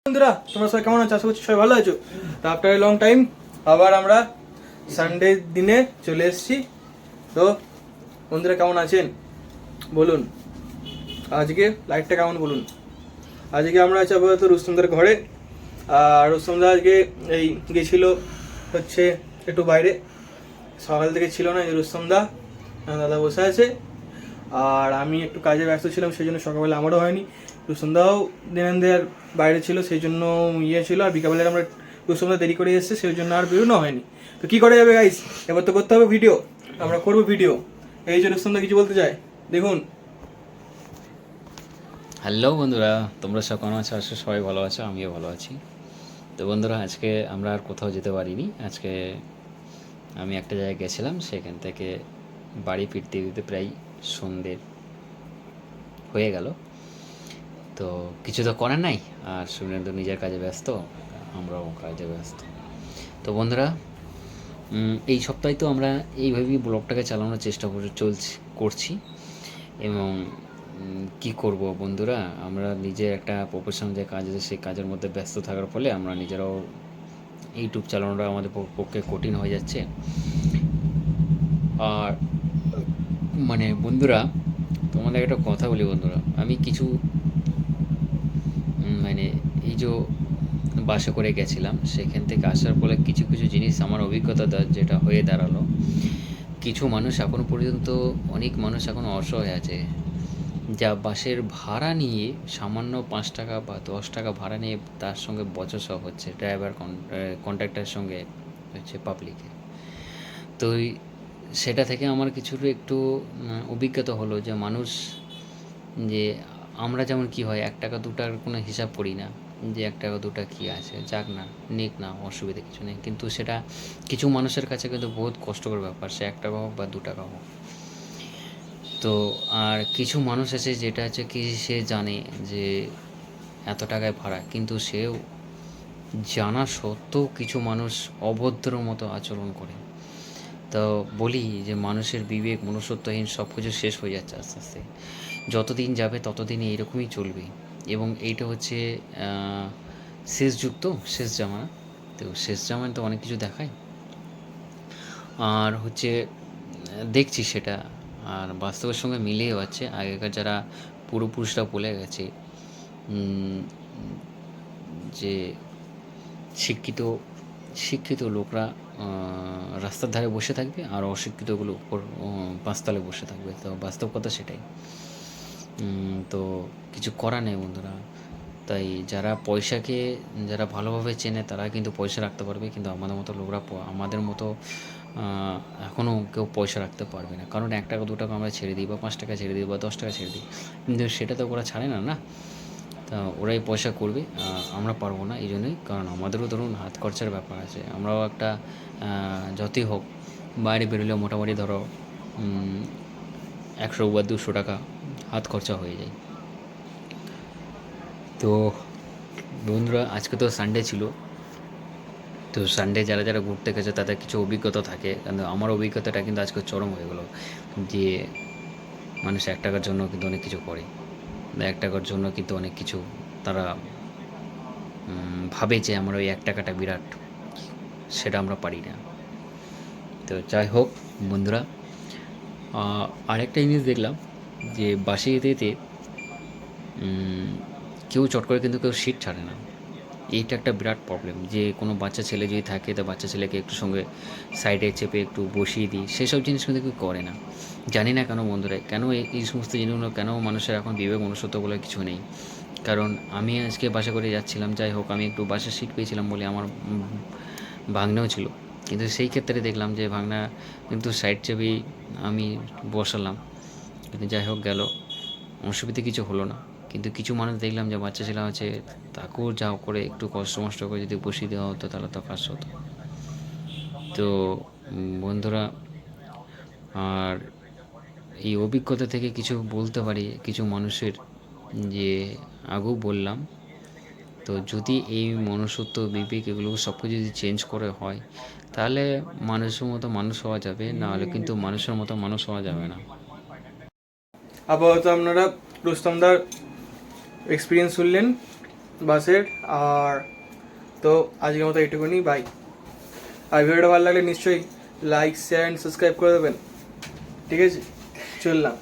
বন্ধুরা তোমরা সবাই কেমন আছো? আশা করছি সবাই ভালো আছো। তো আফটার এ লং টাইম আবার আমরা সানডে দিনে চলে এসেছি। তো বন্ধুরা কেমন আছেন বলুন, আজকে লাইটটা কেমন বলুন। আজকে আমরা আছি আপাতত রুস্তমদার ঘরে। আর রুস্তমদা আজকে এই গেছিল হচ্ছে একটু বাইরে, সকাল থেকে ছিল না। এই রুস্তমদা দাদা বসে আছে, আর আমি একটু কাজে ব্যস্ত ছিলাম, সেই জন্য সকালবেলা আমারও হয়নি। রুস্তমদাও দেনান্দের বাইরে ছিল, সেই জন্য ছিল। আর বিকালবেলা আমরা রুস্তমদা দেরি করে এসেছে, সেই জন্য আর বেরোনো হয়নি। তো কী করা যাবে গাইস, এবার তো করতে হবে ভিডিও, আমরা করবো ভিডিও। এই যে রুস্তমদা কিছু বলতে চাই, দেখুন। হ্যালো বন্ধুরা, তোমরা সব কেমন আছো? আসলে সবাই ভালো আছো, আমিও ভালো আছি। তো বন্ধুরা, আজকে আমরা আর কোথাও যেতে পারিনি। আজকে আমি একটা জায়গায় গেছিলাম, সেখান থেকে বাড়ি ফিরতে ফিরতে প্রায় সন্ধ্যে হয়ে গেল। তো কিছু তো করার নাই, আর সুরেন্দ্র নিজের কাজে ব্যস্ত, আমরাও কাজে ব্যস্ত। তো বন্ধুরা, এই সপ্তাহে তো আমরা এইভাবেই ব্লগটাকে চালানোর চেষ্টা করছি। এবং কি করব বন্ধুরা, আমরা নিজের একটা প্রফেশনাল যে কাজ আছে সেই কাজের মধ্যে ব্যস্ত থাকার ফলে আমরা নিজেরাও ইউটিউব চালানোটা আমাদের পক্ষে কঠিন হয়ে যাচ্ছে। আর মানে বন্ধুরা, তোমাদের একটা কথা বলি বন্ধুরা, আমি কিছু মানে এই যে বাসে করে গেছিলাম, সেখান থেকে আসার ফলে কিছু কিছু জিনিস আমার অভিজ্ঞতা যেটা হয়ে দাঁড়ালো, কিছু মানুষ এখনও পর্যন্ত, অনেক মানুষ এখন অসহায় আছে, যা বাসের ভাড়া নিয়ে সামান্য 5 টাকা বা 10 টাকা ভাড়া নিয়ে তার সঙ্গে বচসা হচ্ছে ড্রাইভার কন্ট্রাক্টরের সঙ্গে হচ্ছে পাবলিকের। তো সেটা থেকে আমার কিছুটা একটু অভিজ্ঞতা হলো যে মানুষ, যে আমরা যেমন কি হয় 1 টাকা 2 টাকার কোনো হিসাব করি না, যে 1 টাকা 2 টাকা কী আছে, যাক না নিক না, অসুবিধা কিছু নেই। কিন্তু সেটা কিছু মানুষের কাছে কিন্তু বহুত কষ্টকর ব্যাপার, সে 1 টাকা হোক বা 2 টাকা হোক। তো আর কিছু মানুষ আছে যেটা হচ্ছে কি, সে জানে যে এত টাকায় ভাড়া, কিন্তু সেও জানা সত্ত্বেও কিছু মানুষ অভদ্র মতো আচরণ করে। তো বলি যে মানুষের বিবেক মনুষ্যত্বহীন সব কিছু শেষ হয়ে যাচ্ছে আস্তে আস্তে। যতদিন যাবে ততদিন এইরকমই চলবে। এবং এইটা হচ্ছে শেষ যুগ, তো শেষ জামানা। তো শেষ জামানা তো অনেক কিছু দেখায়, আর হচ্ছে দেখছি সেটা, আর বাস্তবের সঙ্গে মিলেও যাচ্ছে। আগেকার যারা পূর্বপুরুষরা বলে গেছে যে শিক্ষিত শিক্ষিত লোকরা রাস্তার ধারে বসে থাকবে, আর অশিক্ষিতগুলো উপর পাঁচতলায় বসে থাকবে। তো বাস্তব কথা সেটাই। তো কিছু করার নেই বন্ধুরা। তাই পয়সাকে যারা ভালোভাবে চেনে তারা কিন্তু পয়সা রাখতে পারবে, কিন্তু আমাদের মতো লোকরা, আমাদের মতো এখনও কেউ পয়সা রাখতে পারবে না। কারণ 1 টাকা 2 টাকা আমরা ছেড়ে দিই, বা 5 টাকা ছেড়ে দিই, বা 10 টাকা ছেড়ে দিই, কিন্তু সেটা তো ওরা ছাড়ে না, না। তা ওরাই পয়সা করবে, আমরা পারবো না। এই জন্যই, কারণ আমাদেরও ধরুন হাত খরচার ব্যাপার আছে। আমরাও একটা যতই হোক বাইরে বেরোলেও মোটামুটি ধরো 100 বা 200 টাকা হাত খরচা হয়ে যায়। তো বন্ধুরা, আজকে তো সানডে ছিল। তো সানডে যারা যারা ঘুরতে গেছে তাদের কিছু অভিজ্ঞতা থাকে, কিন্তু আমার অভিজ্ঞতাটা কিন্তু আজকে চরম হয়ে গেলো। যে মানুষ 1 টাকার জন্য কিন্তু অনেক কিছু করে, 1 টাকার জন্য কিন্তু অনেক কিছু তারা ভাবে যে আমার ওই 1 টাকাটা বিরাট, সেটা আমরা পারি না। তো যাই হোক বন্ধুরা, আরেকটা জিনিস দেখলাম যে বাসে যেতে যেতে কেউ চট করে কিন্তু কেউ সিট ছাড়ে না। এইটা একটা বিরাট প্রবলেম, যে কোনো বাচ্চা ছেলে যদি থাকে তো বাচ্চা ছেলেকে একটু সঙ্গে সাইডে চেপে একটু বসিয়ে দিই, সেসব জিনিস কিন্তু কেউ করে না। জানি না কেন বন্ধুরা, কেন এই সমস্ত জিনিসগুলো, কেন মানুষের এখন বিবেক মনুষ্যত্ব বলে কিছু নেই। কারণ আমি আজকে বাসে করে যাচ্ছিলাম, যাই হোক আমি একটু বাসের সিট পেয়েছিলাম বলে আমার ভাগ্নেও ছিল, কিন্তু সেই ক্ষেত্রে দেখলাম যে ভাগ্না কিন্তু সাইড চেপেই আমি বসালাম, কিন্তু যাই হোক গেল, অসুবিধে কিছু হলো না। কিন্তু কিছু মানুষ দেখলাম যে বাচ্চা ছেলে আছে, তাকেও যাও করে একটু কষ্ট মষ্ট করে যদি বসিয়ে দেওয়া হতো তাহলে তো কাজ হতো। তো বন্ধুরা, আর এই অভিজ্ঞতা থেকে কিছু বলতে পারি কিছু মানুষের, যে আগেও বললাম, তো যদি এই মনুষ্যত্ব বিবেক এগুলো সব কিছু যদি চেঞ্জ করে হয়, তাহলে মানুষের মতো মানুষ হওয়া যাবে, নাহলে কিন্তু মানুষের মতো মানুষ হওয়া যাবে না। আপাতত আপনারা রুস্তমদার এক্সপিরিয়েন্স শুনলেন। বাসের। আর তো আজকের মতো এইটুকুনি, বাই। আর ভিডিওটা ভালো লাগলে নিশ্চয়ই লাইক শেয়ার অ্যান্ড সাবস্ক্রাইব করে দেবেন, ঠিক আছে? চললাম।